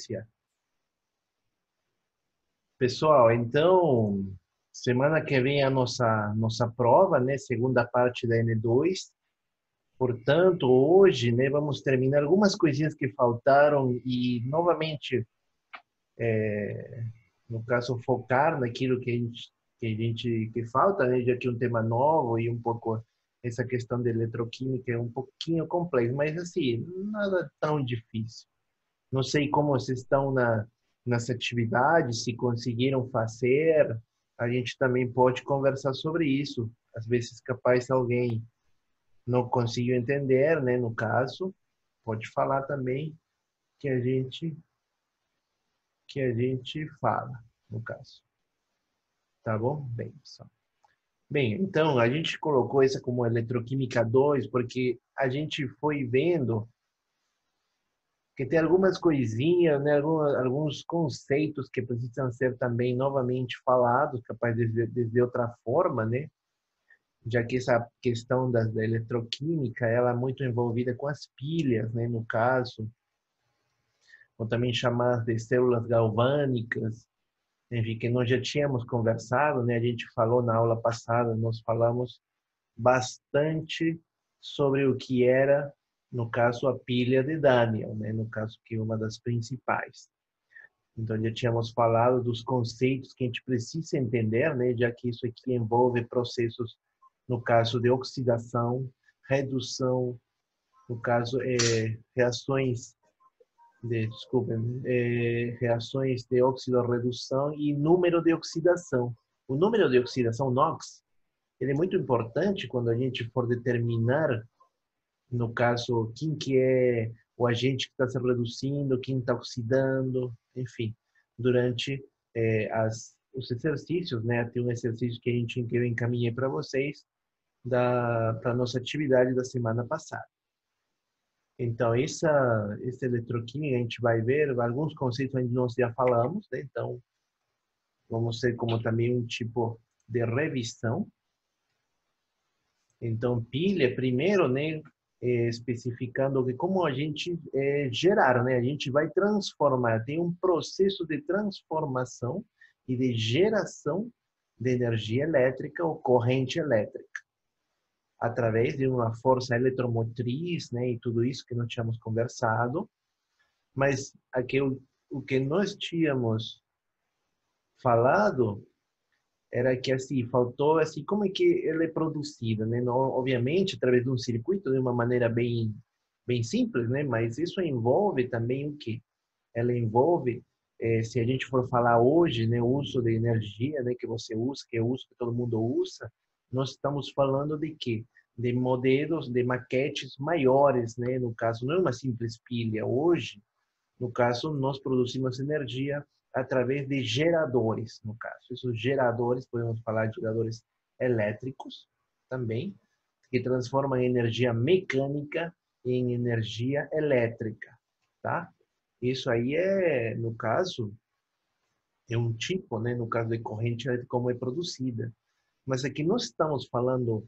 iniciar. Pessoal, então, semana que vem é a nossa prova, né? Segunda parte da N2. Portanto, hoje, né, vamos terminar algumas coisinhas que faltaram e, novamente, no caso, focar naquilo que falta, né? Já que é um tema novo e um pouco essa questão da eletroquímica é um pouquinho complexo, mas assim, nada tão difícil. Não sei como vocês estão nas atividades, se conseguiram fazer. A gente também pode conversar sobre isso. Às vezes, capaz alguém não conseguiu entender, né? No caso, pode falar também que a gente fala, no caso. Tá bom? Bem, pessoal. Bem, então, a gente colocou isso como eletroquímica 2 porque a gente foi vendo que tem algumas coisinhas, né, alguns conceitos que precisam ser também novamente falados, capaz de outra forma, né? Já que essa questão da eletroquímica, ela é muito envolvida com as pilhas, né, no caso, ou também chamadas de células galvânicas, enfim, que nós já tínhamos conversado, né? A gente falou na aula passada, nós falamos bastante sobre o que era, no caso, a pilha de Daniel, né? No caso, que é uma das principais. Então, já tínhamos falado dos conceitos que a gente precisa entender, né? Já que isso aqui envolve processos, no caso de oxidação, redução, no caso, reações reações de oxidorredução e número de oxidação. O número de oxidação, NOx, ele é muito importante quando a gente for determinar, no caso, quem que é o agente que está se reduzindo, quem está oxidando, enfim, durante os exercícios, né? Tem um exercício que eu encaminhei para vocês para a nossa atividade da semana passada. Então, essa eletroquímica, a gente vai ver alguns conceitos onde nós já falamos, né? Então, vamos ser como também um tipo de revisão. Então, pilha, primeiro, né, especificando que como a gente gerar, né, a gente vai transformar, tem um processo de transformação e de geração de energia elétrica ou corrente elétrica, através de uma força eletromotriz, né, e tudo isso que nós tínhamos conversado, mas aqui o que nós tínhamos falado era que assim faltou assim como é que ele é produzido, né? Obviamente através de um circuito de uma maneira bem simples, né? Mas isso envolve também o quê? Ela envolve se a gente for falar hoje, né, o uso de energia, né, que você usa, que é o uso que todo mundo usa, nós estamos falando de quê? De modelos, de maquetes maiores, né? No caso, não é uma simples pilha. Hoje, no caso, nós produzimos energia através de geradores, no caso. Esses geradores, podemos falar de geradores elétricos também, que transformam energia mecânica em energia elétrica, tá? Isso aí no caso, é um tipo, né? No caso de corrente elétrica, como é produzida. Mas aqui nós estamos falando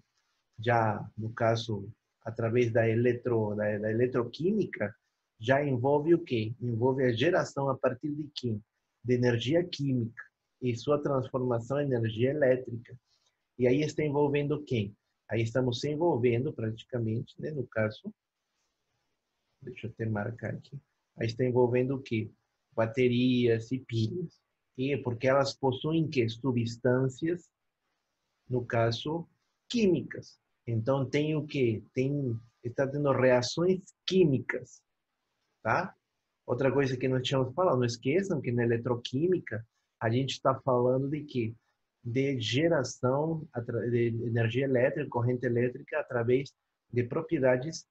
já, no caso, através da eletroquímica, já envolve o quê? Envolve a geração a partir de quê? De energia química e sua transformação em energia elétrica. E aí está envolvendo quem? Aí estamos se envolvendo praticamente, né, no caso, deixa eu até marcar aqui, aí está envolvendo o quê? Baterias e pilhas. E porque elas possuem que substâncias, no caso, químicas. Então tem o quê? Está tendo reações químicas, tá? Outra coisa que nós tínhamos falado, não esqueçam que na eletroquímica a gente está falando de quê? De geração de energia elétrica, corrente elétrica através de propriedades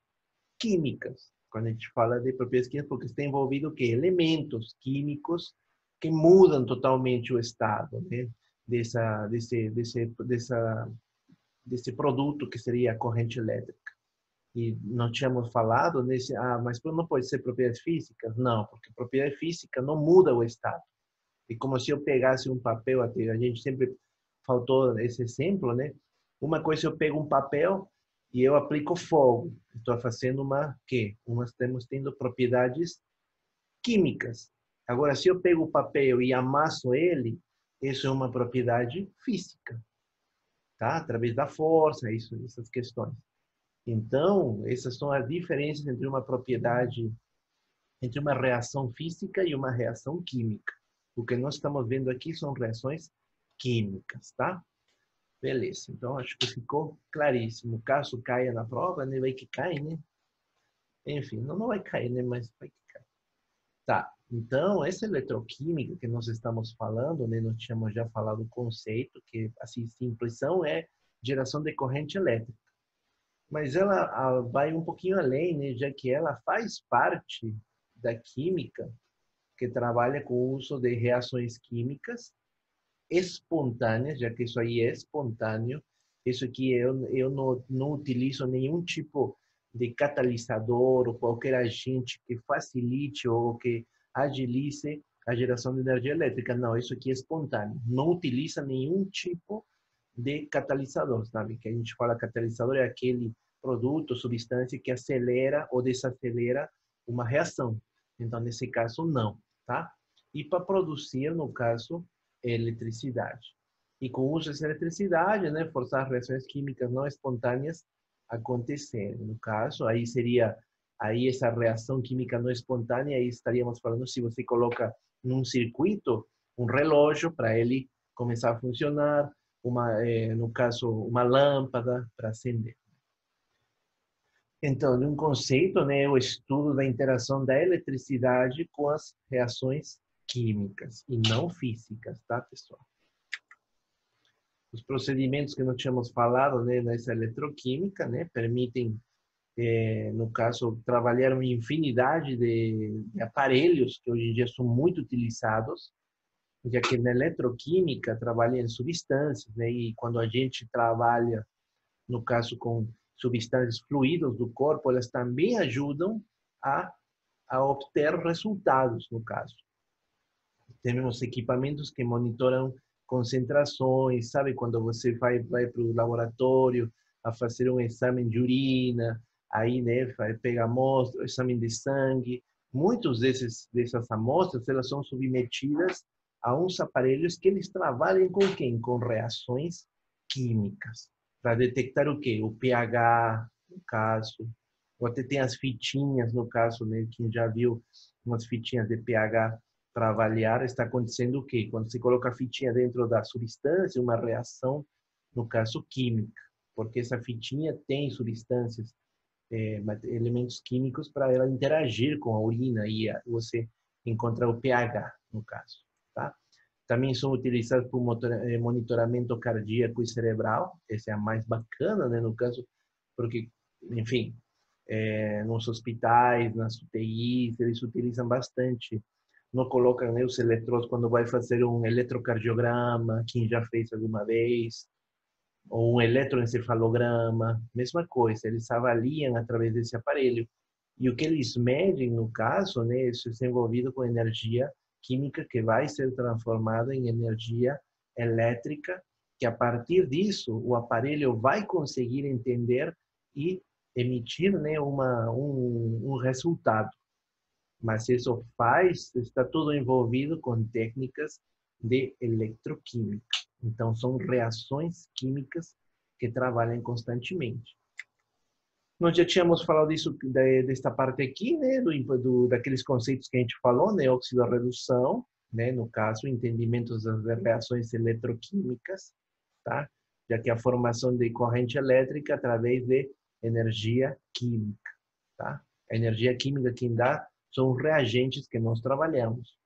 químicas. Quando a gente fala de propriedades químicas, porque está envolvido o quê? Elementos químicos que mudam totalmente o estado, né? Desse produto que seria a corrente elétrica. E nós tínhamos falado mas não pode ser propriedades físicas? Não, porque propriedade física não muda o estado. É como se eu pegasse um papel, a gente sempre faltou esse exemplo, né? Uma coisa, eu pego um papel e eu aplico fogo. Estou fazendo quê? Estamos tendo propriedades químicas. Agora, se eu pego o papel e amasso ele, isso é uma propriedade física, tá? Através da força, essas questões. Então, essas são as diferenças entre uma propriedade, entre uma reação física e uma reação química. O que nós estamos vendo aqui são reações químicas, tá? Beleza, então acho que ficou claríssimo. Caso caia na prova, né? Vai que cai, né? Enfim, não vai cair, né? Mas vai que cai. Tá, então essa eletroquímica que nós estamos falando, né? Nós tínhamos já falado o conceito, que assim, simplição é geração de corrente elétrica. Mas ela vai um pouquinho além, né? Já que ela faz parte da química que trabalha com o uso de reações químicas espontâneas, já que isso aí é espontâneo. Isso aqui eu não utilizo nenhum tipo de catalisador ou qualquer agente que facilite ou que agilize a geração de energia elétrica. Não, isso aqui é espontâneo. Não utiliza nenhum tipo de catalisador, sabe? Que a gente fala catalisador é aquele produto, substância que acelera ou desacelera uma reação. Então, nesse caso, não, tá? E para produzir, no caso, eletricidade. E com o uso dessa eletricidade, né, forçar reações químicas não espontâneas acontecerem. No caso, aí seria aí essa reação química não espontânea, aí estaríamos falando se você coloca num circuito um relógio para ele começar a funcionar, no caso, uma lâmpada para acender. Então, um conceito, né, é o estudo da interação da eletricidade com as reações químicas e não físicas, tá, pessoal? Os procedimentos que nós tínhamos falado, né, nessa eletroquímica, né, permitem, no caso, trabalhar uma infinidade de aparelhos que hoje em dia são muito utilizados, já que na eletroquímica trabalha em substâncias, né, e quando a gente trabalha, no caso, com substâncias fluídas do corpo, elas também ajudam a obter resultados, no caso. Temos equipamentos que monitoram concentrações, sabe? Quando você vai para o laboratório a fazer um exame de urina, aí, né, pega amostra, exame de sangue. Muitos dessas amostras, elas são submetidas a uns aparelhos que eles trabalham com quem? Com reações químicas, para detectar o quê? O pH, no caso, ou até tem as fitinhas, no caso, né, quem já viu umas fitinhas de pH para avaliar, está acontecendo o quê? Quando você coloca a fitinha dentro da substância, uma reação, no caso, química, porque essa fitinha tem substâncias, elementos químicos para ela interagir com a urina e você encontrar o pH, no caso, tá? Também são utilizados para o monitoramento cardíaco e cerebral, essa é a mais bacana, né, no caso, porque, enfim, nos hospitais, nas UTIs, eles utilizam bastante. Não colocam, né, os eletrodos quando vai fazer um eletrocardiograma, quem já fez alguma vez, ou um eletroencefalograma, mesma coisa, eles avaliam através desse aparelho. E o que eles medem, no caso, né, isso é envolvido com energia química que vai ser transformada em energia elétrica, que a partir disso o aparelho vai conseguir entender e emitir, né, um resultado. Mas isso está tudo envolvido com técnicas de eletroquímica. Então, são reações químicas que trabalham constantemente. Nós já tínhamos falado disso, desta parte aqui, né, daqueles conceitos que a gente falou, né, oxidorredução, né, no caso, entendimento das reações eletroquímicas, tá? Já que a formação de corrente elétrica através de energia química, tá? A energia química quem dá são os reagentes que nós trabalhamos.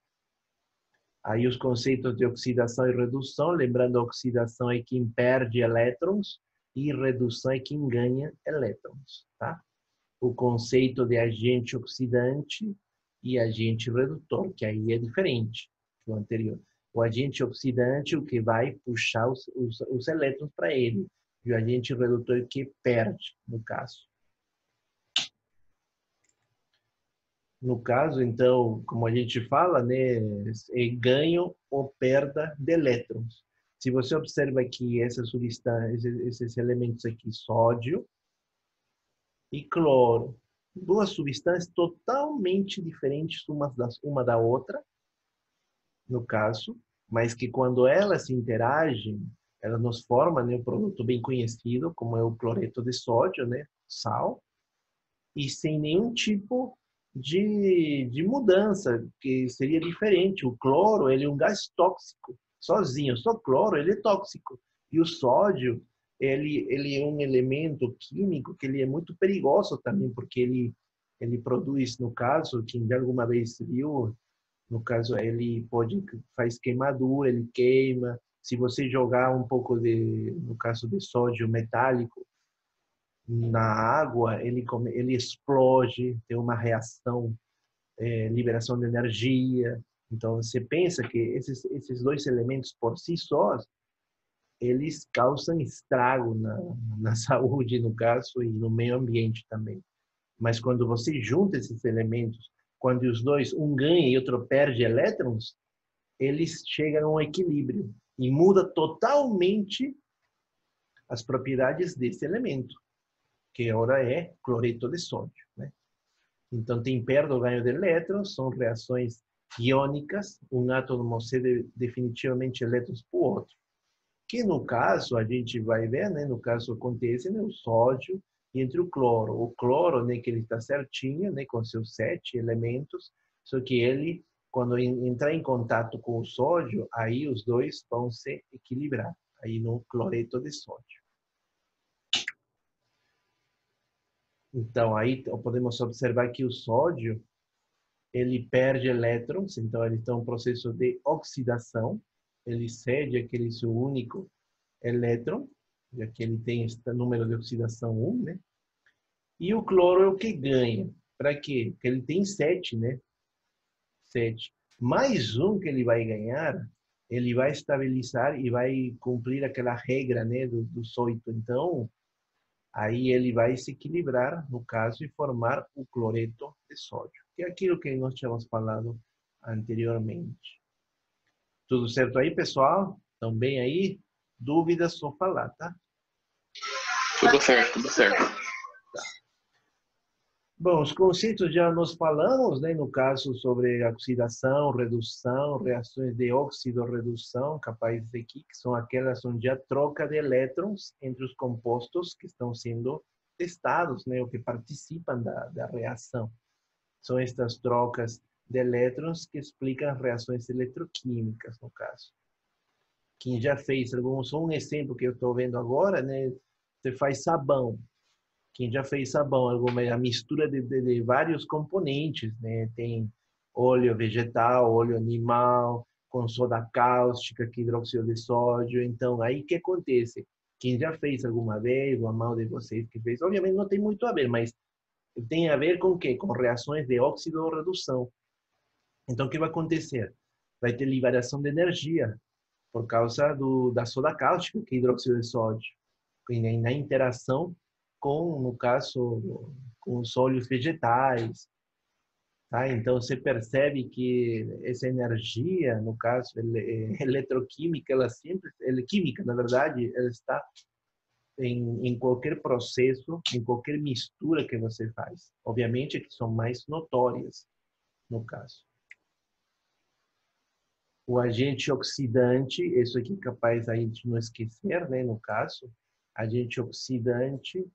Aí os conceitos de oxidação e redução, lembrando, a oxidação é quem perde elétrons e redução é quem ganha elétrons, tá? O conceito de agente oxidante e agente redutor, que aí é diferente do anterior. O agente oxidante, o que vai puxar os elétrons para ele, e o agente redutor que perde, no caso. No caso, então, como a gente fala, né, é ganho ou perda de elétrons. Se você observa aqui essas substâncias, esses elementos aqui, sódio e cloro, duas substâncias totalmente diferentes uma da outra, no caso, mas que quando elas interagem, elas nos formam, né, um produto bem conhecido, como é o cloreto de sódio, né, sal, e sem nenhum tipo de mudança, que seria diferente. O cloro, ele é um gás tóxico, sozinho, só cloro, ele é tóxico. E o sódio, ele é um elemento químico que ele é muito perigoso também, porque ele produz, no caso, quem já alguma vez viu, no caso, ele pode, faz queimadura, ele queima. Se você jogar um pouco de, no caso de sódio metálico, na água, ele explode, tem uma reação, liberação de energia. Então, você pensa que esses dois elementos por si sós, eles causam estrago na saúde, no caso, e no meio ambiente também. Mas quando você junta esses elementos, quando os dois, um ganha e outro perde elétrons, eles chegam a um equilíbrio e muda totalmente as propriedades desse elemento, que agora é cloreto de sódio, né? Então, tem perda ou ganho de elétrons, são reações iônicas, um átomo cede definitivamente elétrons para o outro. Que no caso, a gente vai ver, né? No caso, acontece no sódio e entre o cloro. O cloro, né, que ele está certinho, né, com seus 7 elementos, só que ele, quando entrar em contato com o sódio, aí os dois vão se equilibrar, aí no cloreto de sódio. Então, aí podemos observar que o sódio, ele perde elétrons, então ele está em um processo de oxidação, ele cede aquele seu único elétron, já que ele tem esse número de oxidação 1, né? E o cloro é o que ganha. Para quê? Porque ele tem 7, né? 7. Mais um que ele vai ganhar, ele vai estabilizar e vai cumprir aquela regra, né, dos 8. Então, aí ele vai se equilibrar, no caso, e formar o cloreto de sódio, que é aquilo que nós tínhamos falado anteriormente. Tudo certo aí, pessoal? Estão bem aí? Dúvidas, só falar, tá? Tudo certo, tudo certo. Bom, os conceitos já nós falamos, né, no caso sobre oxidação, redução, reações de óxido-redução, capazes de que são aquelas onde há troca de elétrons entre os compostos que estão sendo testados, né, ou que participam da reação. São estas trocas de elétrons que explicam reações eletroquímicas, no caso. Quem já fez só um exemplo que eu estou vendo agora, né, você faz sabão. Quem já fez sabão, a mistura de vários componentes, né? Tem óleo vegetal, óleo animal, com soda cáustica, que hidróxido de sódio. Então, aí o que acontece? Quem já fez alguma vez, o amado de vocês que fez, obviamente não tem muito a ver, mas tem a ver com o quê? Com reações de óxido ou redução. Então, o que vai acontecer? Vai ter liberação de energia por causa da soda cáustica, que é hidróxido de sódio, e na interação com, no caso, com os óleos vegetais, tá? Então você percebe que essa energia, no caso, eletroquímica, ela sempre, ela química, na verdade, ela está em qualquer processo, em qualquer mistura que você faz. Obviamente que são mais notórias, no caso. O agente oxidante, isso aqui é capaz a gente não esquecer, né, no caso, agente oxidante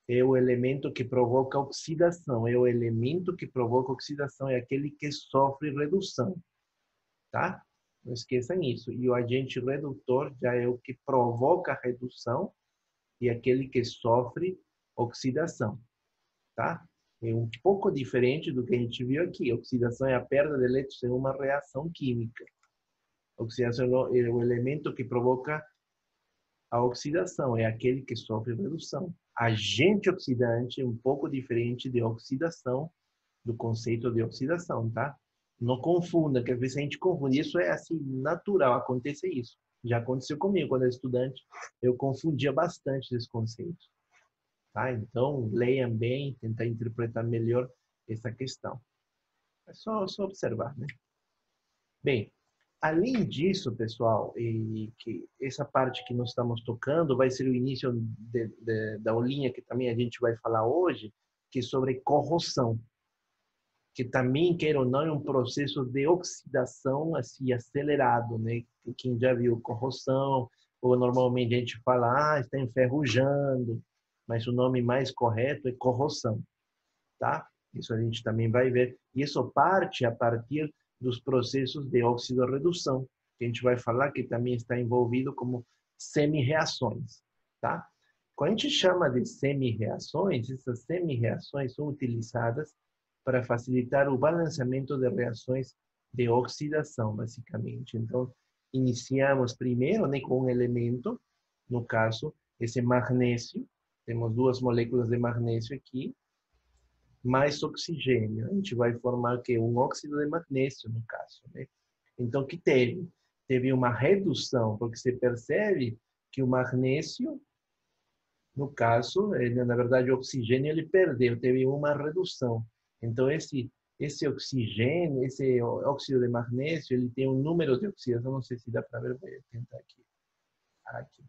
é o elemento que provoca oxidação, é o elemento que provoca oxidação, é aquele que sofre redução, tá? Não esqueçam isso. E o agente redutor já é o que provoca a redução e aquele que sofre oxidação, tá? É um pouco diferente do que a gente viu aqui. Oxidação é a perda de elétrons em uma reação química. Oxidação é o elemento que provoca a oxidação, é aquele que sofre redução. Agente oxidante é um pouco diferente de oxidação, do conceito de oxidação, tá? Não confunda, que às vezes a gente confunde. Isso é assim, natural, acontece isso. Já aconteceu comigo quando era estudante, eu confundia bastante esses conceitos. Tá? Então, leiam bem, tentar interpretar melhor essa questão. É só observar, né? Bem, além disso, pessoal, e que essa parte que nós estamos tocando vai ser o início da aulinha que também a gente vai falar hoje, que é sobre corrosão. que também, quer ou não, é um processo de oxidação assim, acelerado, né? Quem já viu corrosão, ou normalmente a gente fala, está enferrujando, mas o nome mais correto é corrosão, tá? Isso a gente também vai ver. Isso parte a partir dos processos de oxidorredução, que a gente vai falar que também está envolvido como semi-reações, tá? Quando a gente chama de semi-reações, essas semi-reações são utilizadas para facilitar o balanceamento de reações de oxidação, basicamente. Então, iniciamos primeiro, né, com um elemento, no caso, esse magnésio. Temos duas moléculas de magnésio aqui, mais oxigênio. A gente vai formar o quê? Um óxido de magnésio, no caso, né? Então, o que teve? Teve uma redução, porque você percebe que o magnésio, no caso, ele, na verdade, o oxigênio ele perdeu, teve uma redução. Então, esse oxigênio, esse óxido de magnésio, ele tem um número de oxidação, não sei se dá para ver, vou tentar aqui. Aqui.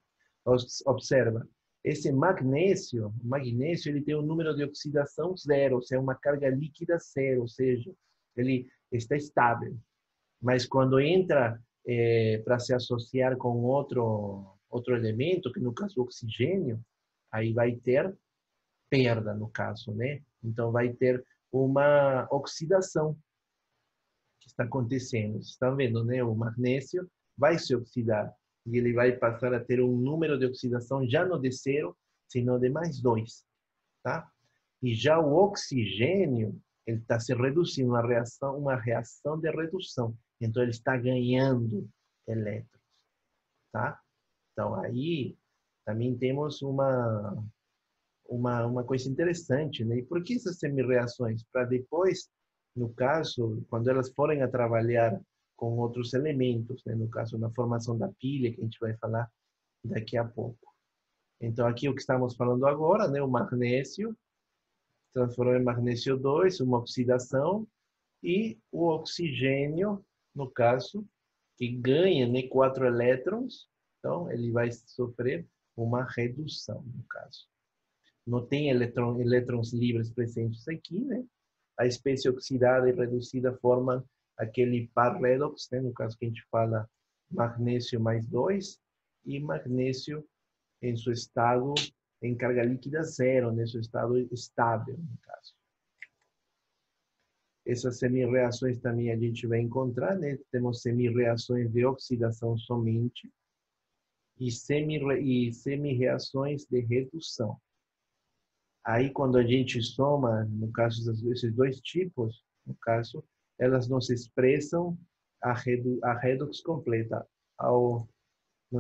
Observa, esse magnésio, o magnésio, ele tem um número de oxidação zero, ou seja, uma carga líquida zero, ou seja, ele está estável. Mas quando entra para se associar com outro elemento, que no caso o oxigênio, aí vai ter perda, no caso, né? Então vai ter uma oxidação que está acontecendo. Vocês estão vendo, né? O magnésio vai se oxidar e ele vai passar a ter um número de oxidação já não de zero, sino de mais 2, tá? E já o oxigênio, ele está se reduzindo, uma reação de redução. Então, ele está ganhando elétrons, tá? Então, aí também temos uma coisa interessante, né? E por que essas semi-reações? Para depois, no caso, quando elas forem a trabalhar com outros elementos, né? No caso, na formação da pilha, que a gente vai falar daqui a pouco. Então, aqui o que estamos falando agora, né? O magnésio transformou em magnésio 2, uma oxidação, e o oxigênio, no caso, que ganha, né, 4 elétrons, então ele vai sofrer uma redução, no caso. Não tem elétrons livres presentes aqui, né? A espécie oxidada e reduzida forma aquele par redox, né? No caso que a gente fala magnésio mais 2 e magnésio em seu estado em carga líquida zero, né? Seu estado estável, no caso. Essas semi-reações também a gente vai encontrar, né? Temos semi-reações de oxidação somente e semi-reações de redução. Aí, quando a gente soma, no caso desses dois tipos, no caso, elas não se expressam a redox completa.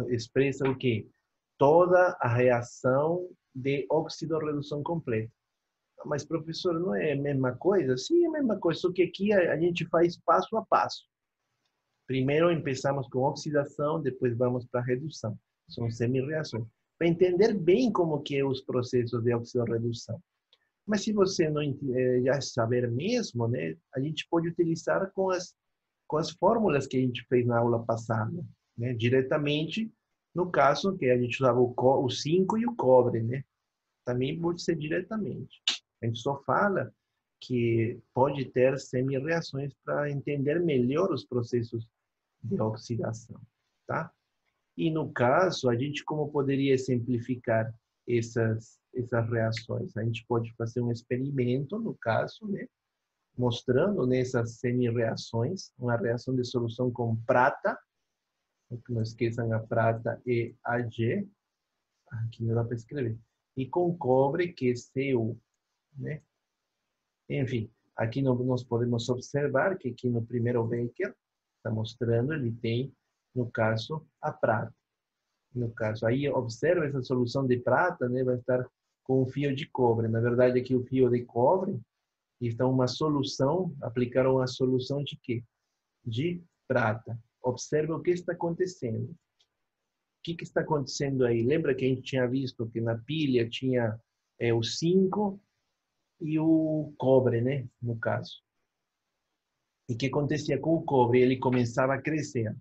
Expressa o quê? Toda a reação de oxidorredução completa. Mas, professor, não é a mesma coisa? Sim, é a mesma coisa, só que aqui a gente faz passo a passo. Primeiro começamos com oxidação, depois vamos para a redução. São semi-reações. Para entender bem como que é os processos de oxidorredução. Mas se você não já saber mesmo, né, a gente pode utilizar com as fórmulas que a gente fez na aula passada, né, diretamente, no caso que a gente usava o zinco e o cobre, né, também pode ser diretamente. A gente só fala que pode ter semi-reações para entender melhor os processos de oxidação, tá? E no caso, a gente como poderia simplificar essas reações? A gente pode fazer um experimento, no caso, né? Mostrando nessas semi-reações, uma reação de solução com prata, não esqueçam a prata é Ag, aqui não dá para escrever, e com cobre, que é Cu, né? Enfim, aqui nós podemos observar que aqui no primeiro beker, está mostrando, ele tem, no caso, a prata. No caso, aí observa essa solução de prata, né, vai estar com um fio de cobre. Na verdade, aqui o fio de cobre está uma solução, aplicaram uma solução de quê? De prata. Observa o que está acontecendo. O que está acontecendo aí? Lembra que a gente tinha visto que na pilha tinha o zinco e o cobre, né, no caso. E o que acontecia com o cobre? Ele começava a crescer,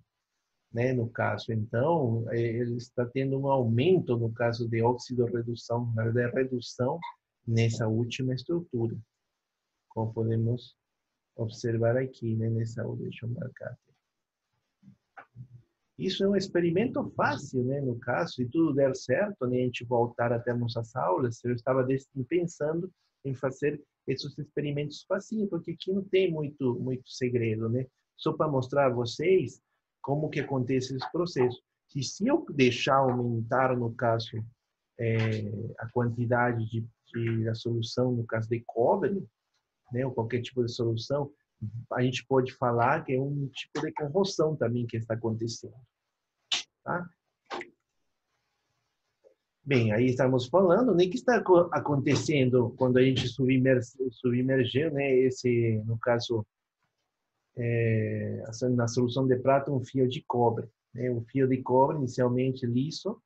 né, no caso. Então, ele está tendo um aumento no caso de oxidorredução, na verdade, redução nessa última estrutura, como podemos observar aqui, né, nessa, deixa eu marcar. Isso é um experimento fácil, né, no caso, se tudo der certo, né, a gente voltar até nossas aulas, eu estava pensando em fazer esses experimentos facinhos, porque aqui não tem muito segredo, né? Só para mostrar a vocês como que acontece esse processo. E se eu deixar aumentar, no caso, a quantidade da solução, no caso de cobre, né, ou qualquer tipo de solução, a gente pode falar que é um tipo de corrosão também que está acontecendo. Tá? Bem, aí estamos falando, né, que está acontecendo quando a gente submerger, né, esse, no caso, na solução de prata, um fio de cobre. Né? Um fio de cobre, inicialmente liso,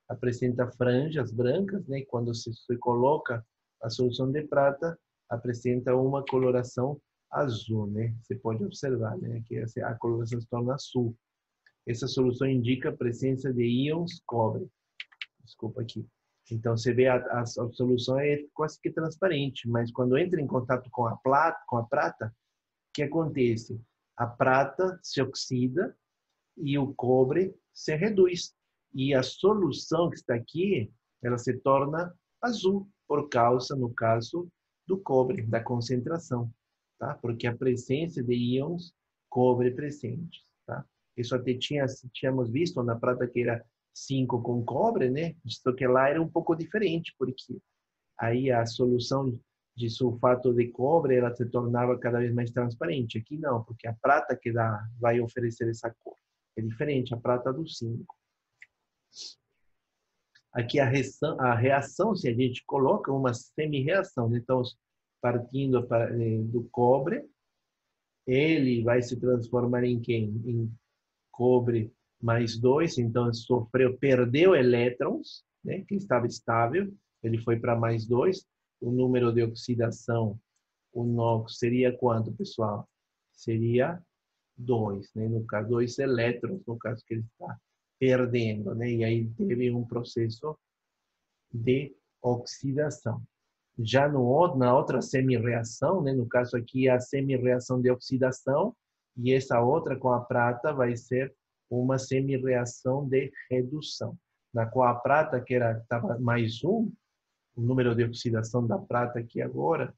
apresenta franjas brancas, né? Quando se coloca a solução de prata, apresenta uma coloração azul, né? Você pode observar, né? Que a coloração se torna azul. Essa solução indica a presença de íons cobre. Desculpa aqui. Então, você vê a solução é quase que transparente, mas quando entra em contato com a prata, o que acontece? A prata se oxida e o cobre se reduz. E a solução que está aqui, ela se torna azul, por causa, no caso, do cobre, da concentração, tá? Porque a presença de íons cobre presentes, tá? Isso até tínhamos visto na prata que era 5 com cobre, né? Só que lá era um pouco diferente, porque aí a solução de sulfato de cobre, ela se tornava cada vez mais transparente. Aqui não, porque a prata que vai oferecer essa cor. É diferente, a prata do 5. Aqui a reação, se a gente coloca uma semi-reação, então, partindo do cobre, ele vai se transformar em quem? Em cobre mais 2, então perdeu elétrons, né, que estava estável, ele foi para mais 2, o número de oxidação, o NOx seria quanto, pessoal? Seria 2, né? No caso, 2 elétrons, no caso que ele está perdendo, né? E aí teve um processo de oxidação. Já na outra semi-reação, né? No caso aqui, a semi-reação de oxidação, e essa outra com a prata vai ser uma semi-reação de redução. Na qual a prata, que estava mais 1, o número de oxidação da prata aqui agora,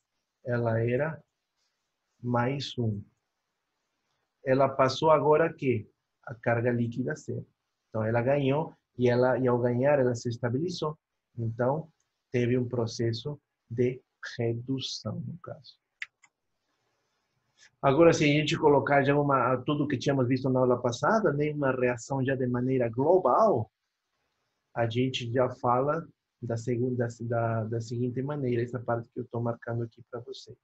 ela era mais 1. Ela passou agora a quê? A carga líquida zero. Então, ela ganhou e ao ganhar, ela se estabilizou. Então, teve um processo de redução, no caso. Agora, se a gente colocar já tudo que tínhamos visto na aula passada, né, uma reação já de maneira global, a gente já fala da seguinte maneira, essa parte que eu estou marcando aqui para vocês.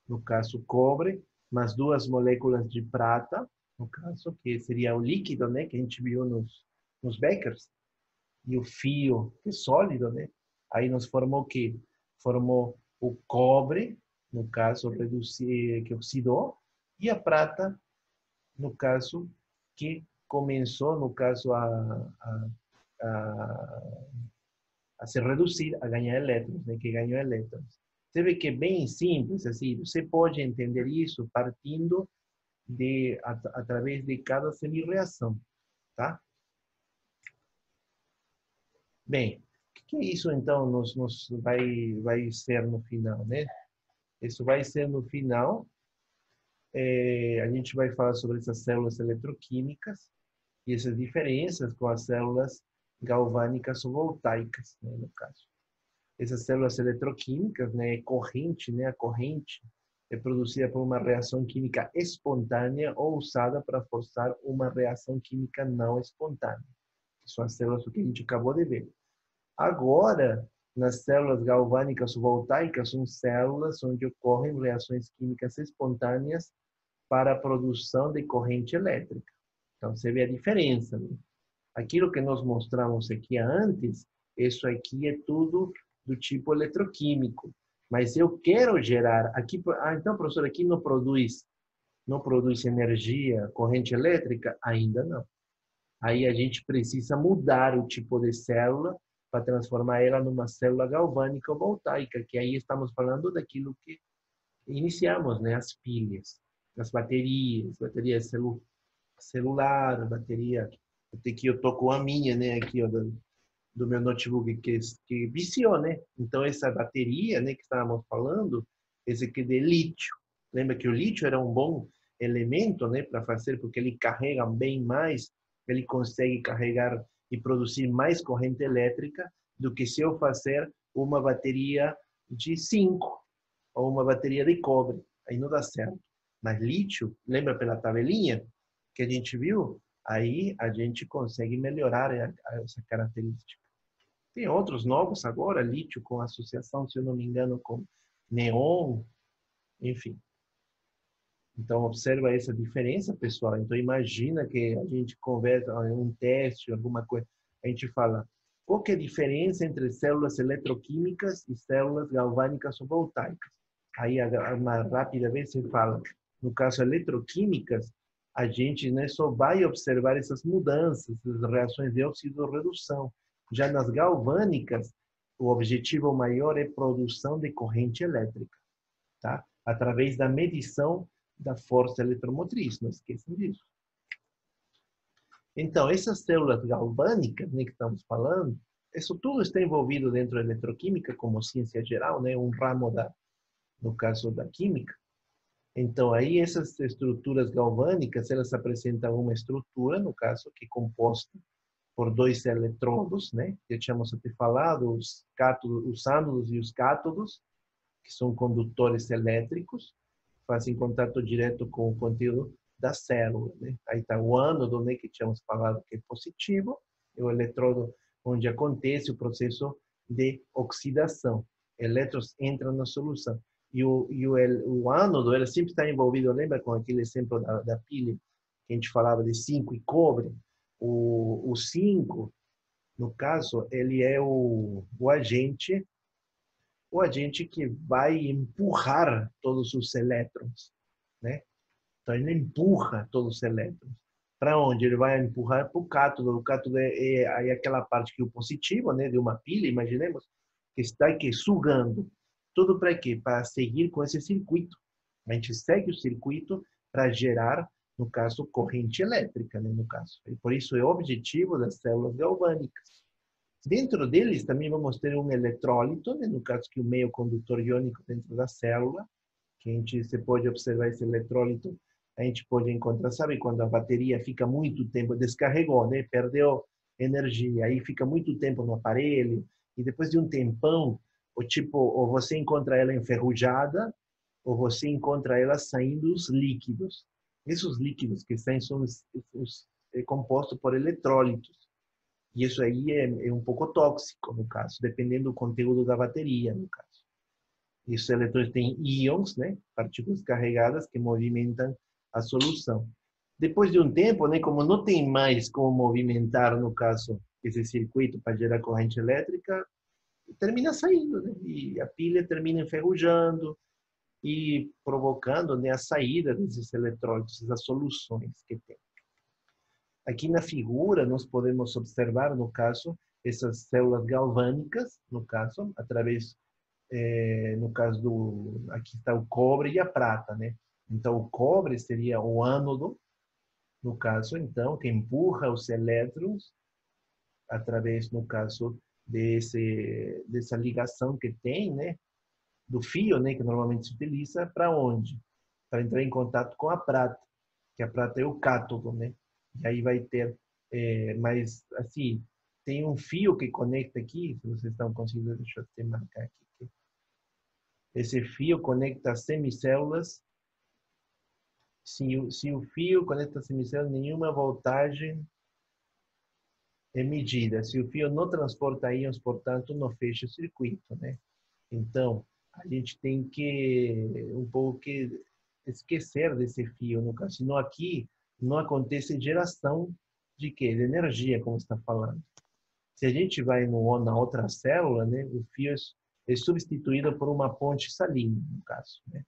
No caso, cobre, mais 2 moléculas de prata, no caso, que seria o líquido, né, que a gente viu nos Beckers, e o fio, que é sólido, né? Aí nos formou o quê? Formou o cobre, no caso, que oxidou, e a prata, no caso, que começou, no caso, a se reduzir, a ganhar elétrons, né? Que ganhou elétrons. Você vê que é bem simples, assim, você pode entender isso partindo através de cada semi-reação, tá? Bem, o que isso então vai ser no final, né? Isso vai ser no final, a gente vai falar sobre essas células eletroquímicas e essas diferenças com as células galvânicas ou voltaicas, né, no caso. Essas células eletroquímicas, né, corrente, né, a corrente é produzida por uma reação química espontânea ou usada para forçar uma reação química não espontânea. Que são as células que a gente acabou de ver. Agora, nas células galvânicas ou voltaicas, são células onde ocorrem reações químicas espontâneas para a produção de corrente elétrica. Então, você vê a diferença, né? Aquilo que nós mostramos aqui antes, isso aqui é tudo do tipo eletroquímico. Mas eu quero gerar aqui, então, professor, aqui não produz energia, corrente elétrica? Ainda não. Aí a gente precisa mudar o tipo de célula para transformar ela numa célula galvânica ou voltaica, que aí estamos falando daquilo que iniciamos, né? As pilhas, as baterias celular, bateria. Até que eu tô com a minha, né? Aqui, ó, do meu notebook, que viciou, né? Então, essa bateria, né, que estávamos falando, esse aqui de lítio. Lembra que o lítio era um bom elemento, né, para fazer, porque ele carrega bem mais, ele consegue carregar e produzir mais corrente elétrica do que se eu fazer uma bateria de zinco ou uma bateria de cobre. Aí não dá certo. Mas lítio, lembra pela tabelinha que a gente viu? Aí a gente consegue melhorar essa característica. Tem outros novos agora, lítio com associação, se eu não me engano, com neon, enfim. Então, observa essa diferença, pessoal. Então, imagina que a gente conversa em um teste, alguma coisa, a gente fala, qual que é a diferença entre células eletroquímicas e células galvânicas ou voltaicas? Aí, uma rápida vez, você fala, no caso eletroquímicas, a gente, né, só vai observar essas mudanças, as reações de oxidorredução. Já nas galvânicas, o objetivo maior é produção de corrente elétrica, tá? Através da medição da força eletromotriz, não esqueçam disso. Então, essas células galvânicas, né, que estamos falando, isso tudo está envolvido dentro da eletroquímica como ciência geral, né, um ramo no caso da química. Então, aí essas estruturas galvânicas, elas apresentam uma estrutura, no caso, que é composta por dois eletrodos, né, que tínhamos até falado, os ânodos e os cátodos, que são condutores elétricos, fazem contato direto com o conteúdo da célula, né? Aí está o ânodo, né, que tínhamos falado que é positivo, é o eletrodo onde acontece o processo de oxidação. Elétrons entram na solução. E o ânodo, ele sempre está envolvido, lembra com aquele exemplo da pilha, que a gente falava de zinco e cobre? O zinco, no caso, ele é o agente que vai empurrar todos os elétrons, né? Então, ele empurra todos os elétrons. Para onde? Ele vai empurrar para o cátodo. O cátodo é aquela parte que é o positivo, né, de uma pilha, imaginemos, que está aqui sugando. Tudo para quê? Para seguir com esse circuito. A gente segue o circuito para gerar, no caso, corrente elétrica, né, no caso. E por isso é o objetivo das células galvânicas. Dentro deles também vamos ter um eletrólito, né, no caso que o meio condutor iônico dentro da célula, que você pode observar esse eletrólito, a gente pode encontrar, sabe quando a bateria fica muito tempo, descarregou, né, perdeu energia, aí fica muito tempo no aparelho, e depois de um tempão, ou você encontra ela enferrujada, ou você encontra ela saindo os líquidos. Esses líquidos que saem são compostos por eletrólitos. E isso aí é um pouco tóxico, no caso, dependendo do conteúdo da bateria, no caso. E os eletrões têm íons, né, partículas carregadas que movimentam a solução. Depois de um tempo, né, como não tem mais como movimentar, no caso, esse circuito para gerar corrente elétrica, termina saindo, né? E a pilha termina enferrujando e provocando, né, a saída desses eletrólitos, das soluções que tem. Aqui na figura, nós podemos observar, no caso, essas células galvânicas, no caso, através, no caso aqui está o cobre e a prata, né? Então, o cobre seria o ânodo, no caso, então, que empurra os elétrons através, no caso, dessa ligação que tem, né? Do fio, né? Que normalmente se utiliza, para onde? Para entrar em contato com a prata, que a prata é o cátodo, né? E aí vai ter, mas assim, tem um fio que conecta aqui, se vocês estão conseguindo, deixa eu até marcar aqui. Esse fio conecta as semicélulas. Se o fio conecta as semicélulas, nenhuma voltagem é medida. Se o fio não transporta íons, portanto, não fecha o circuito, né? Então, a gente tem que um pouco que esquecer desse fio, no caso, senão aqui não acontece geração de quê? De energia, como está falando. Se a gente vai na outra célula, né, o fio é substituído por uma ponte salina, no caso, né?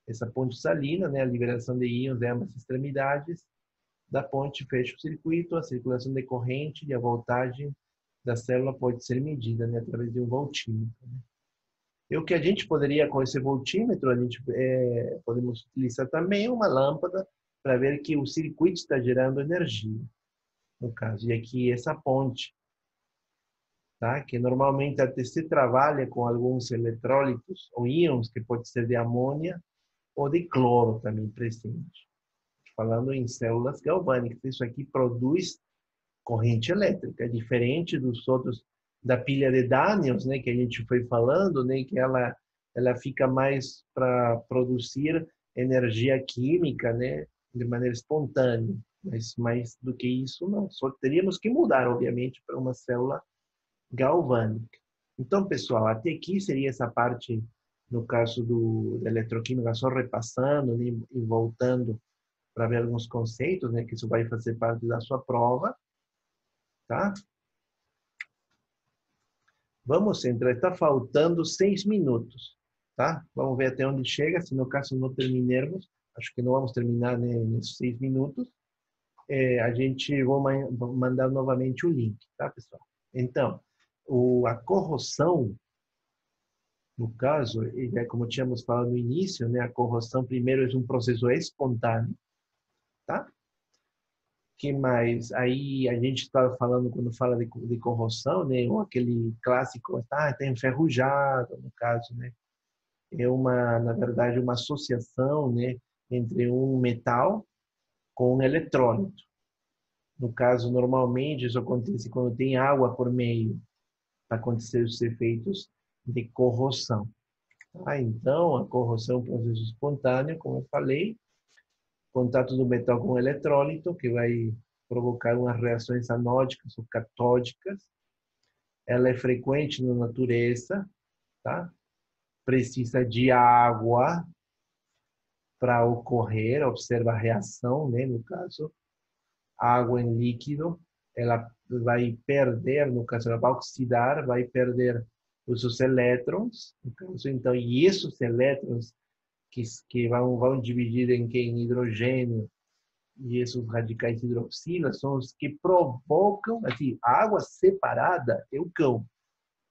Essa ponte salina, né, a liberação de íons de ambas extremidades da ponte fecha o circuito, a circulação de corrente e a voltagem da célula pode ser medida, né, através de um voltímetro, né? E o que a gente poderia, com esse voltímetro, a gente podemos utilizar também uma lâmpada para ver que o circuito está gerando energia, no caso. E aqui essa ponte, tá? Que normalmente até se trabalha com alguns eletrólitos ou íons, que pode ser de amônia ou de cloro também presente. Falando em células galvânicas, isso aqui produz corrente elétrica, diferente dos outros, da pilha de Daniels, né, que a gente foi falando, né, que ela fica mais para produzir energia química, né, de maneira espontânea, mas mais do que isso não. Só teríamos que mudar, obviamente, para uma célula galvânica. Então, pessoal, até aqui seria essa parte, no caso da eletroquímica, só repassando, né, e voltando para ver alguns conceitos, né, que isso vai fazer parte da sua prova, tá? Vamos entrar, está faltando 6 minutos, tá? Vamos ver até onde chega, se no caso não terminarmos, acho que não vamos terminar, né, nesses 6 minutos, a gente vou mandar novamente o link, tá, pessoal? Então, a corrosão, no caso, como tínhamos falado no início, né, a corrosão primeiro é um processo espontâneo, tá? Que mais? Aí a gente estava falando, quando fala de corrosão, né, ou aquele clássico, está enferrujado, no caso, né? É na verdade, uma associação, né, entre um metal com um eletrólito. No caso, normalmente, isso acontece quando tem água por meio, para acontecer os efeitos de corrosão. Então, a corrosão é um processo espontâneo, como eu falei, contato do metal com o eletrólito, que vai provocar umas reações anódicas ou catódicas. Ela é frequente na natureza, tá? Precisa de água para ocorrer, observa a reação, né? No caso, água em líquido, ela vai perder, no caso, ela vai oxidar, vai perder os seus elétrons, no caso, então, e esses elétrons que vão dividir em hidrogênio e esses radicais hidroxilas são os que provocam, assim, a água separada é o cão,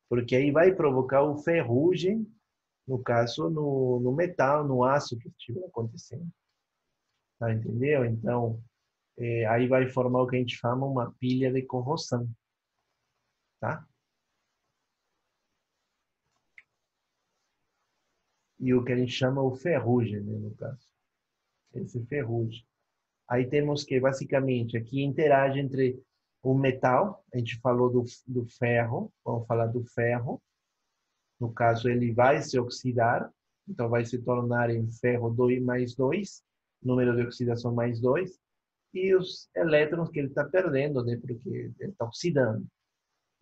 porque aí vai provocar o ferrugem, no caso, no metal, no aço que estiver acontecendo. Tá, entendeu? Então, aí vai formar o que a gente chama uma pilha de corrosão, tá? E o que a gente chama o ferrugem, né, no caso. Esse ferrugem. Aí temos que, basicamente, aqui interage entre o metal, a gente falou do ferro, vamos falar do ferro. No caso, ele vai se oxidar, então vai se tornar em ferro 2 mais 2, número de oxidação mais 2, e os elétrons que ele está perdendo, né, porque ele está oxidando.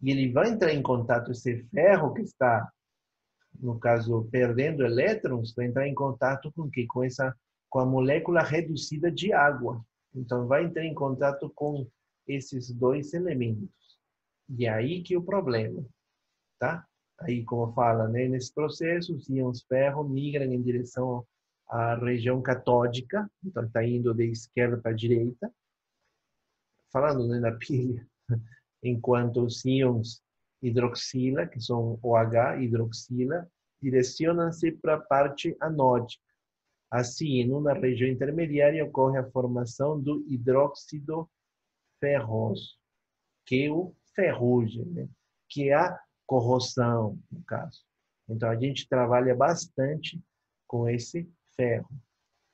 E ele vai entrar em contato, esse ferro que está, no caso, perdendo elétrons, vai entrar em contato com o quê? Com a molécula reduzida de água. Então, vai entrar em contato com esses dois elementos. E aí que é o problema, tá? Aí, como fala, né, nesse processo, os íons ferro migram em direção à região catódica, então está indo de esquerda para direita, falando, né, na pilha, enquanto os íons hidroxila, que são OH, hidroxila, direcionam-se para a parte anódica. Assim, em uma região intermediária ocorre a formação do hidróxido ferroso, que é o ferrugem, né? Que é a corrosão, no caso. Então, a gente trabalha bastante com esse ferro,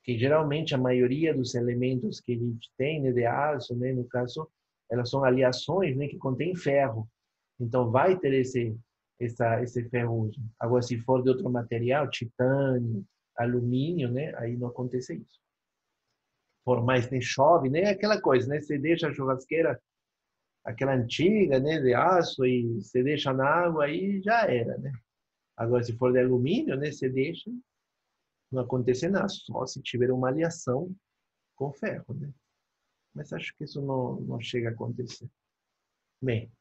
que geralmente a maioria dos elementos que a gente tem, né, de aço, né, no caso, elas são aleações, né, que contêm ferro. Então, vai ter esse ferrugem. Agora, se for de outro material, titânio, alumínio, né, aí não acontece isso. Por mais que chove, né, aquela coisa, né, você deixa a churrasqueira, aquela antiga, né, de aço, e você deixa na água, aí já era, né. Agora, se for de alumínio, né, você deixa, não acontece nada, só se tiver uma aleação com ferro, né? Mas acho que isso não chega a acontecer. Bem,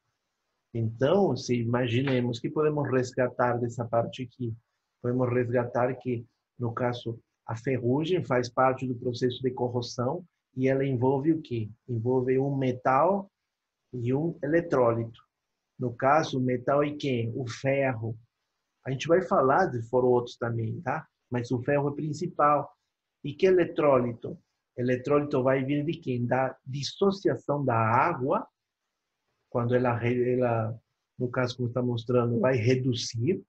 então, se imaginemos que podemos resgatar dessa parte aqui, podemos resgatar que, no caso, a ferrugem faz parte do processo de corrosão e ela envolve o quê? Envolve um metal e um eletrólito. No caso, o metal é quem? O ferro. A gente vai falar de outros também, tá? Mas o ferro é principal. E que eletrólito? Eletrólito vai vir de quem? Da dissociação da água, quando ela no caso, como está mostrando, vai reduzir.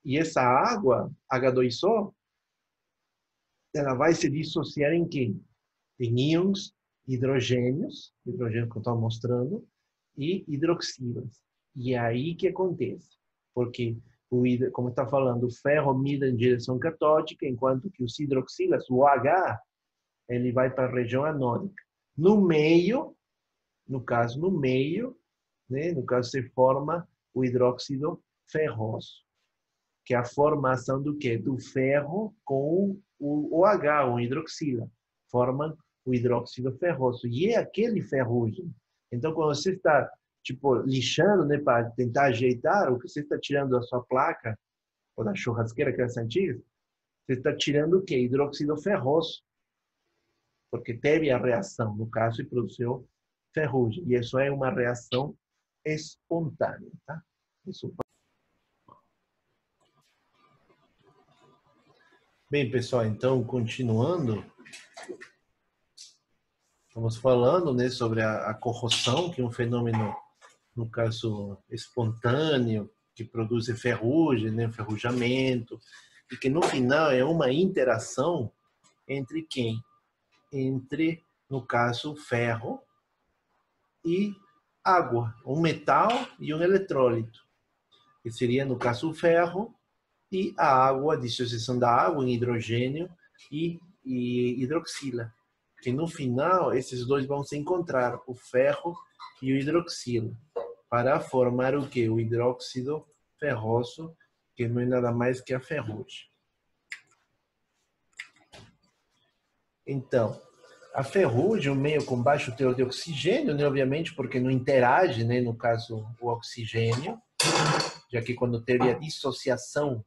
E essa água, H2O, ela vai se dissociar em quem? Em íons hidrogênios que eu estou mostrando, e hidroxilas. E é aí que acontece. Porque, como está falando, o ferro mira em direção catódica, enquanto que os hidroxilas, o H, ele vai para a região anódica. No meio, no meio, né, no caso se forma o hidróxido ferroso, que é a formação do quê? Do ferro com o OH, o hidroxila, formam o hidróxido ferroso. E é aquele ferrugem. Então, quando você está tipo lixando, né, para tentar ajeitar, o que você está tirando da sua placa ou da churrasqueira, que é essa antiga, você está tirando o quê? Hidróxido ferroso, porque teve a reação, no caso, e produziu ferrugem. E isso é uma reação espontânea, tá? Isso. Bem, pessoal, então, continuando, estamos falando, né, sobre a corrosão, que é um fenômeno, no caso, espontâneo, que produz ferrugem, né, ferrujamento, e que no final é uma interação entre quem? Entre, no caso, ferro e água, um metal e um eletrólito, que seria, no caso, o ferro e a água, a dissociação da água em hidrogênio e hidroxila. Que no final, esses dois vão se encontrar, o ferro e o hidroxila, para formar o que? O hidróxido ferroso, que não é nada mais que a ferrugem. Então, a ferrugem é um meio com baixo teor de oxigênio, né, obviamente, porque não interage, né, no caso, o oxigênio, já que quando teve a dissociação,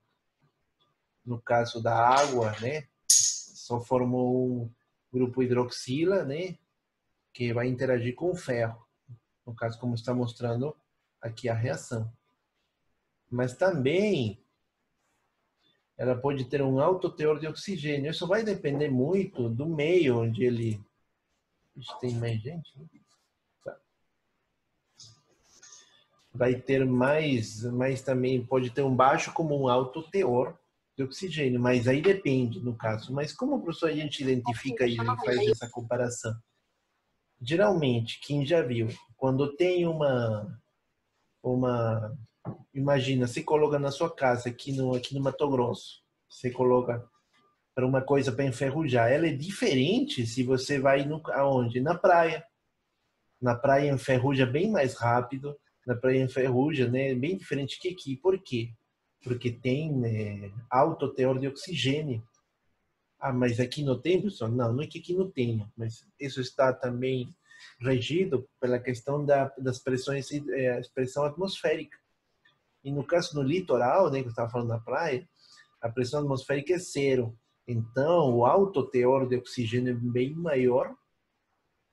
no caso da água, né, só formou um grupo hidroxila, né, que vai interagir com o ferro. No caso, como está mostrando aqui a reação. Mas também ela pode ter um alto teor de oxigênio. Isso vai depender muito do meio onde ele... Tem mais gente? Tá. Vai ter mais, mas também pode ter um baixo como um alto teor de oxigênio, mas aí depende no caso. Mas como, professor, a gente identifica e faz essa comparação? Geralmente, quem já viu, quando tem imagina, você coloca na sua casa, aqui no Mato Grosso, você coloca para uma coisa para enferrujar. Ela é diferente se você vai aonde? Na praia. Na praia enferruja bem mais rápido, na praia enferruja, né, bem diferente que aqui. Por quê? Porque tem, né, alto teor de oxigênio. Ah, mas aqui não tem, pessoal? Não, não é que aqui não tenha, mas isso está também regido pela questão das pressões, a pressão atmosférica. E no caso no litoral, né, que eu estava falando da praia, a pressão atmosférica é zero. Então, o alto teor de oxigênio é bem maior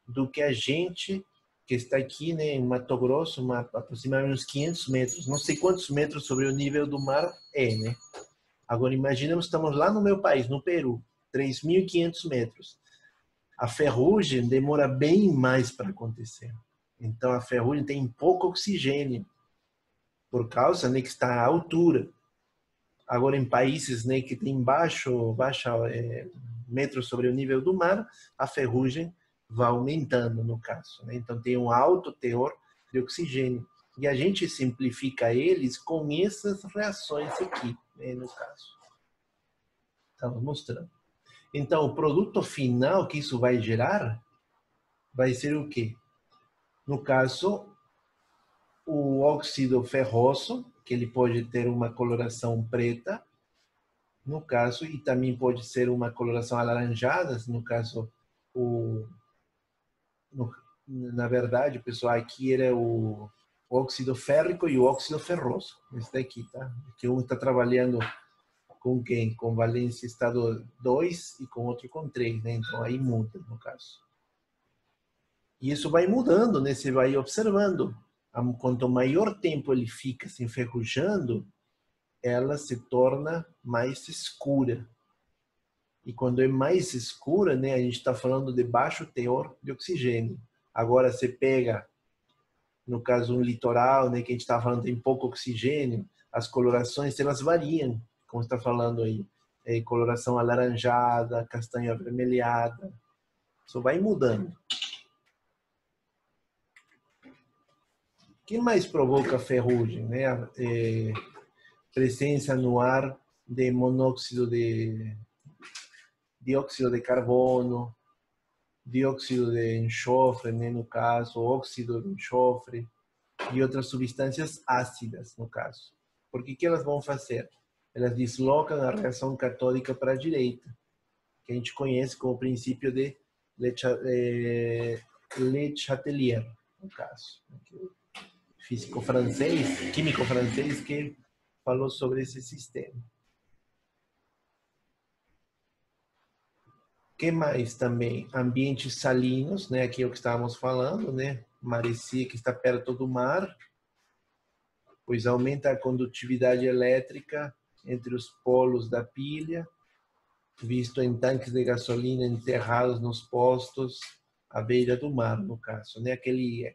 do que a gente que está aqui, né, em Mato Grosso, aproximadamente uns 500 metros. Não sei quantos metros sobre o nível do mar é, né? Agora, imaginemos, estamos lá no meu país, no Peru, 3.500 metros. A ferrugem demora bem mais para acontecer. Então, a ferrugem tem pouco oxigênio, por causa, né, que está à altura. Agora, em países, né, que tem baixa metros sobre o nível do mar, a ferrugem vai aumentando, no caso, né? Então, tem um alto teor de oxigênio. E a gente simplifica eles com essas reações aqui, né, no caso. Estamos mostrando. Então, o produto final que isso vai gerar vai ser o quê? No caso, o óxido ferroso, que ele pode ter uma coloração preta, no caso, e também pode ser uma coloração alaranjada, no caso, na verdade, pessoal, aqui era o óxido férrico e o óxido ferroso, esse daqui, tá? Que um está trabalhando com quem? Com valência estado 2 e com outro com 3, né? Então aí muda, no caso. E isso vai mudando, né? Você vai observando. quanto maior tempo ele fica se enferrujando, ela se torna mais escura. E quando é mais escura, né, a gente está falando de baixo teor de oxigênio. Agora, você pega, no caso, um litoral, né, que a gente está falando tem pouco oxigênio, as colorações, elas variam, como está falando aí. Coloração alaranjada, castanho avermelhada. Isso vai mudando. O que mais provoca ferrugem, né? Presença no ar de monóxido de dióxido de carbono, dióxido de enxofre, né, no caso, óxido de enxofre e outras substâncias ácidas, no caso. Porque o que elas vão fazer? Elas deslocam a reação catódica para a direita, que a gente conhece como o princípio de Le Chatelier, no caso. Físico francês, químico francês, que falou sobre esse sistema. Que mais também? Ambientes salinos, né? Aqui é o que estávamos falando, né? Maresia, que está perto do mar, pois aumenta a condutividade elétrica entre os polos da pilha, visto em tanques de gasolina enterrados nos postos à beira do mar, no caso, né? Aquele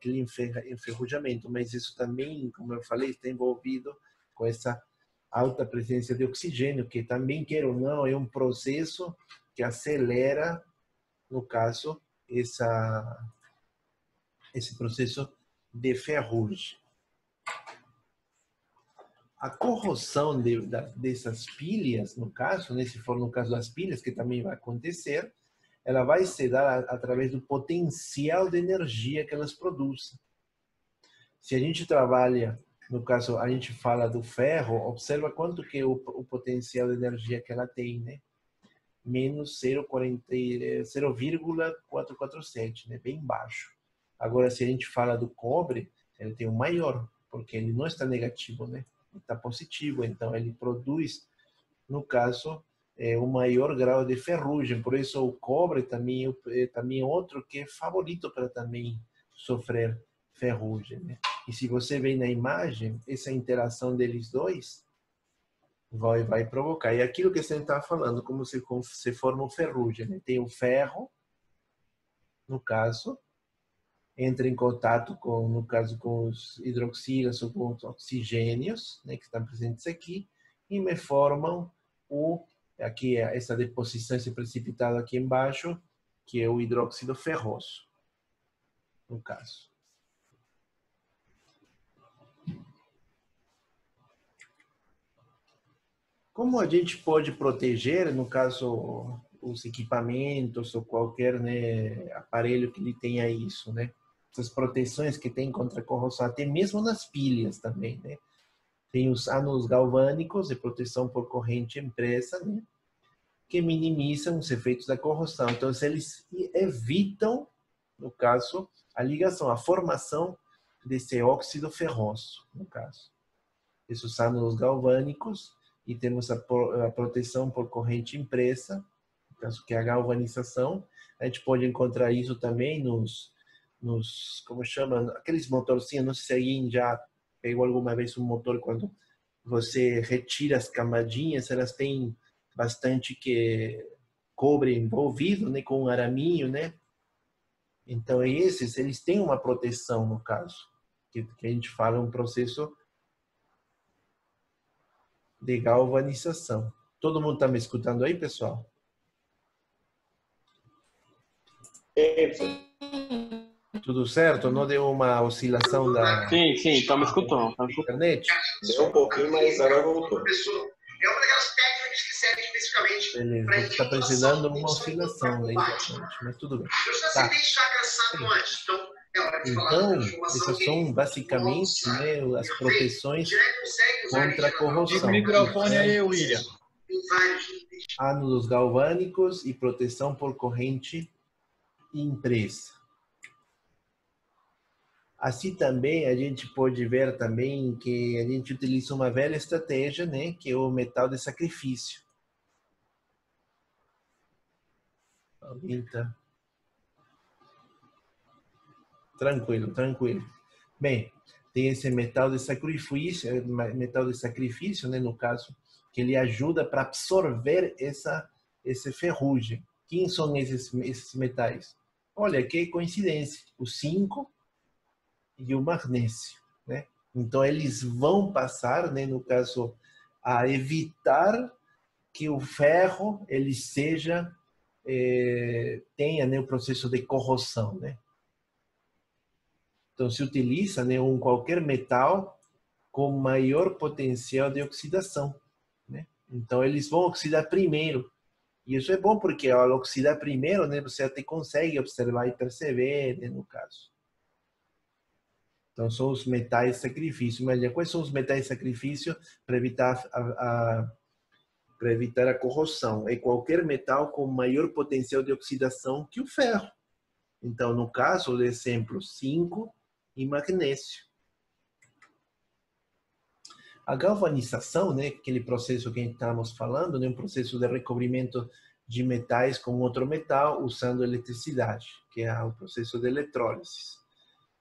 enferrujamento, mas isso também, como eu falei, está envolvido com essa alta presença de oxigênio, que também, quer ou não, é um processo que acelera, no caso, esse processo de ferrugem. A corrosão dessas pilhas, no caso, né, se for no caso das pilhas, que também vai acontecer, ela vai se dar através do potencial de energia que elas produzem. Se a gente trabalha, no caso, a gente fala do ferro, observa quanto que é o potencial de energia que ela tem, né? Menos 0,447, né? Bem baixo. Agora, se a gente fala do cobre, ele tem um maior, porque ele não está negativo, né? Ele está positivo, então ele produz, no caso, um maior grau de ferrugem. Por isso, o cobre também é outro que é favorito para também sofrer ferrugem, né? E se você vê na imagem, essa interação deles dois vai provocar. E aquilo que você está falando, como se forma ferrugem, né? Tem o ferro, no caso, entra em contato com, no caso, com os hidroxilas ou com os oxigênios, né, que estão presentes aqui, e me formam aqui essa deposição, esse precipitado aqui embaixo, que é o hidróxido ferroso, no caso. Como a gente pode proteger, no caso, os equipamentos ou qualquer, né, aparelho que ele tenha isso, né? Essas proteções que tem contra a corrosão, até mesmo nas pilhas também, né? Tem os ânodos galvânicos de proteção por corrente impressa, né? Que minimizam os efeitos da corrosão. Então, eles evitam, no caso, a ligação, a formação desse óxido ferroso, no caso. Esses ânodos galvânicos, e temos a proteção por corrente impressa, no caso que é a galvanização. A gente pode encontrar isso também nos como chama, aqueles motorzinhos, não sei se alguém já pegou alguma vez um motor, quando você retira as camadinhas, elas têm bastante cobre envolvido, né, com um araminho, né? Então esses, eles têm uma proteção, no caso, que a gente fala um processo de galvanização. Todo mundo está me escutando aí, pessoal? Tudo certo? Não deu uma oscilação da Sim, estamos escutando. internet? Deu um pouquinho, mas agora voltou. É uma daquelas técnicas que serve especificamente Beleza, para está precisando uma oscilação da internet, mas tudo bem. Eu já Tá. citei chakra sato antes, então é hora de falar da Então, transformação essas são basicamente, né, as proteções contra a corrosão. Microfone aí, William. Em vários níveis. Ânodos galvânicos e proteção por corrente impressa. Assim também a gente pode ver também que a gente utiliza uma velha estratégia, né, que é o metal de sacrifício. Tá. Tranquilo, tranquilo. Bem, tem esse metal de sacrifício, né, no caso, que ele ajuda para absorver esse ferrugem. Quem são esses metais? Olha, que coincidência, o zinco e o magnésio, né? Então, eles vão passar, né, no caso, a evitar que o ferro ele tenha, né, o processo de corrosão, né? Então, se utiliza, né, qualquer metal com maior potencial de oxidação, né? Então, eles vão oxidar primeiro. E isso é bom porque ao oxidar primeiro, né, você até consegue observar e perceber, né, no caso. Então, são os metais de sacrifício. Mas quais são os metais de sacrifício para evitar a corrosão? É qualquer metal com maior potencial de oxidação que o ferro. Então, no caso, de exemplo, zinco e magnésio. A galvanização, né, aquele processo que estamos falando, né, um processo de recobrimento de metais com outro metal usando eletricidade, que é o processo de eletrólise.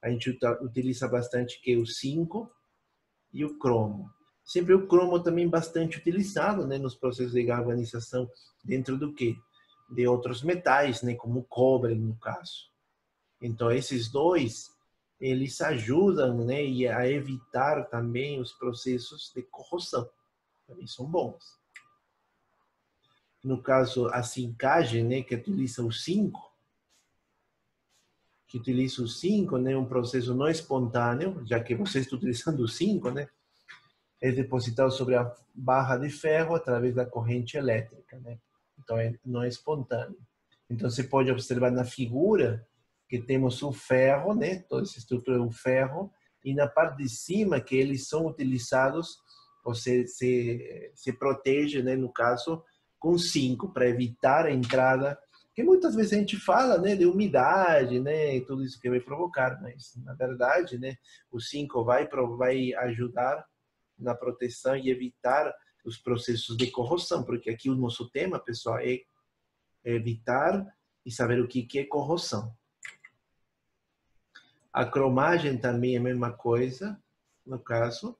A gente utiliza bastante que é o zinco e o cromo. Sempre o cromo também bastante utilizado, né, nos processos de galvanização dentro do quê? De outros metais, né, como o cobre, no caso. Então, esses dois, eles ajudam, né, a evitar também os processos de corrosão. Também são bons. No caso, a zincagem, né, que utiliza o zinco, né, um processo não espontâneo, já que você está utilizando o zinco, né, é depositado sobre a barra de ferro através da corrente elétrica, né? Então, não é espontâneo. Então, você pode observar na figura que temos o ferro, né? Toda essa estrutura é um ferro, e na parte de cima que eles são utilizados, você se protege, né? No caso, com zinco, para evitar a entrada, que muitas vezes a gente fala, né? De umidade, né? E tudo isso que vai provocar, mas na verdade, né? O zinco vai ajudar na proteção e evitar os processos de corrosão, porque aqui o nosso tema, pessoal, é evitar e saber o que é corrosão. A cromagem também é a mesma coisa, no caso,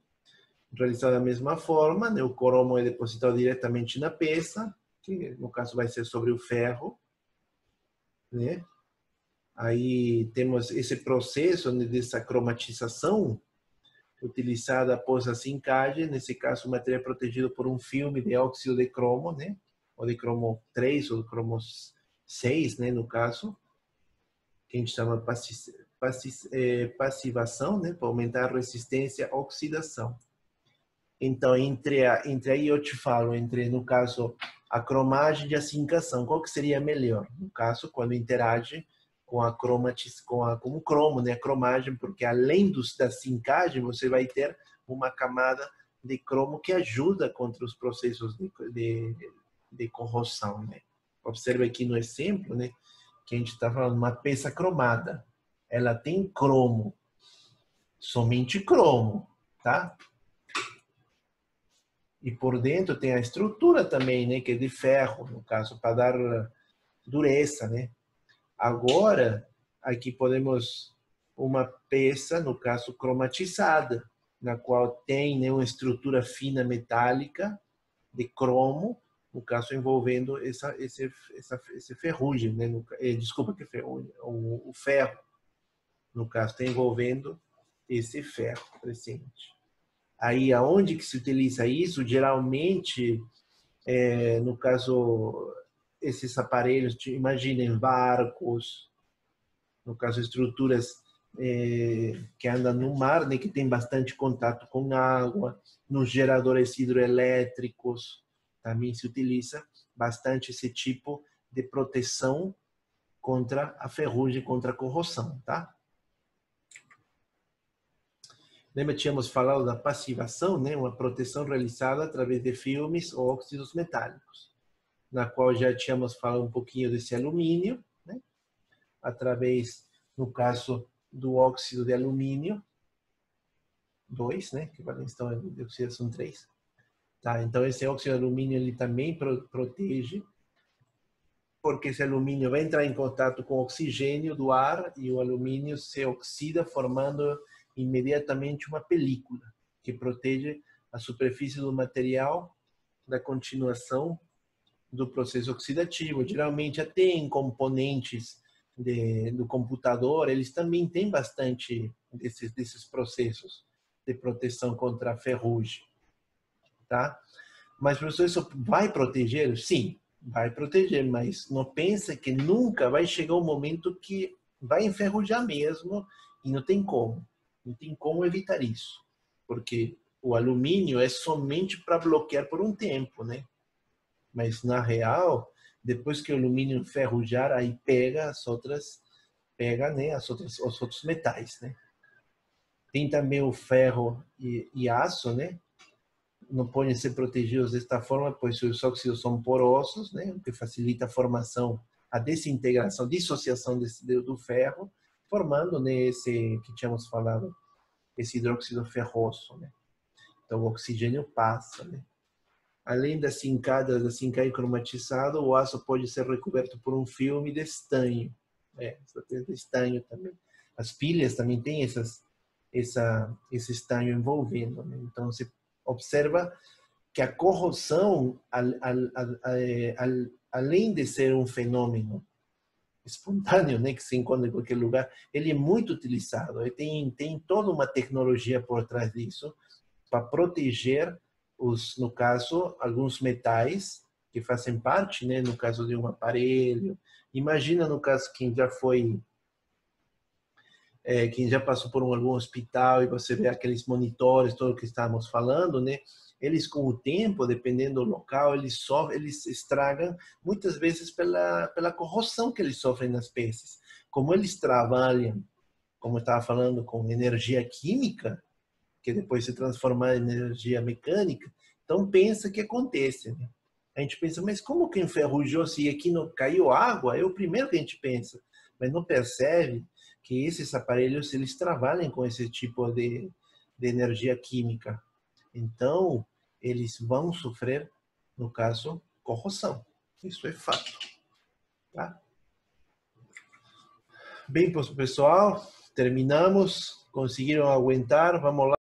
realizada da mesma forma, né? O cromo é depositado diretamente na peça, que no caso vai ser sobre o ferro, né? Aí temos esse processo, né, dessa cromatização, utilizada após a zincagem, nesse caso o material é protegido por um filme de óxido de cromo, né? Ou de cromo 3 ou de cromo 6, né, no caso, que a gente chama passivação, né, para aumentar a resistência à oxidação. Então, entre aí eu te falo, no caso, a cromagem e a zincação, qual que seria melhor? No caso, quando interage com o cromo, né, a cromagem, porque além da zincagem, você vai ter uma camada de cromo que ajuda contra os processos de corrosão, né? Observe aqui no exemplo, né, que a gente está falando uma peça cromada. Ela tem cromo, somente cromo, tá? E por dentro tem a estrutura também, né, que é de ferro, no caso, para dar dureza, né? Agora, aqui podemos uma peça, no caso, cromatizada, na qual tem, né, uma estrutura fina metálica de cromo, no caso envolvendo esse ferrugem, né? Desculpa, que ferrugem, o ferro, no caso, está envolvendo esse ferro presente. Aí, aonde que se utiliza isso? Geralmente, no caso, esses aparelhos, imaginem barcos, no caso, estruturas que andam no mar, né, que tem bastante contato com água, nos geradores hidroelétricos, também se utiliza bastante esse tipo de proteção contra a ferrugem, contra a corrosão, tá? Lembra que tínhamos falado da passivação, né? Uma proteção realizada através de filmes ou óxidos metálicos, na qual já tínhamos falado um pouquinho desse alumínio, né? Através, no caso, do óxido de alumínio 2, né? Que então de oxidação 3. Tá, então esse óxido de alumínio ele também protege, porque esse alumínio vai entrar em contato com o oxigênio do ar e o alumínio se oxida formando imediatamente uma película que protege a superfície do material da continuação do processo oxidativo. Geralmente até em componentes do computador, eles também têm bastante desses processos de proteção contra a ferrugem, tá? Mas, professor, isso vai proteger? Sim, vai proteger, mas não pensa que nunca vai chegar um momento que vai enferrujar mesmo e não tem como. Não tem como evitar isso, porque o alumínio é somente para bloquear por um tempo, né? Mas, na real, depois que o alumínio enferrujar, aí pega né, os outros metais, né? Tem também o ferro e aço, né? Não podem ser protegidos desta forma, pois os óxidos são porosos, né? O que facilita a formação, a desintegração, a dissociação do ferro, formando, né, esse que tínhamos falado, esse hidróxido ferroso, né? Então, o oxigênio passa, né? Além da sincada cromatizada, o aço pode ser recoberto por um filme de estanho. De estanho também. As pilhas também têm esse estanho envolvendo, né? Então, você observa que a corrosão, além de ser um fenômeno espontâneo, né, que se encontra em qualquer lugar, ele é muito utilizado. Tem toda uma tecnologia por trás disso para proteger no caso, alguns metais que fazem parte, né, no caso de um aparelho. Imagina, no caso, quem já passou por algum hospital e você vê aqueles monitores, tudo o que estávamos falando, né? Eles, com o tempo, dependendo do local, eles estragam, muitas vezes pela corrosão que eles sofrem nas peças. Como eles trabalham, como eu estava falando, com energia química, que depois se transforma em energia mecânica, então pensa que acontece, né? A gente pensa, mas como que enferrujou se aqui não caiu água? É o primeiro que a gente pensa, mas não percebe que esses aparelhos, eles trabalham com esse tipo de energia química. Então, eles vão sofrer, no caso, corrosão. Isso é fato. Tá? Bem, pessoal, terminamos. Conseguiram aguentar? Vamos lá.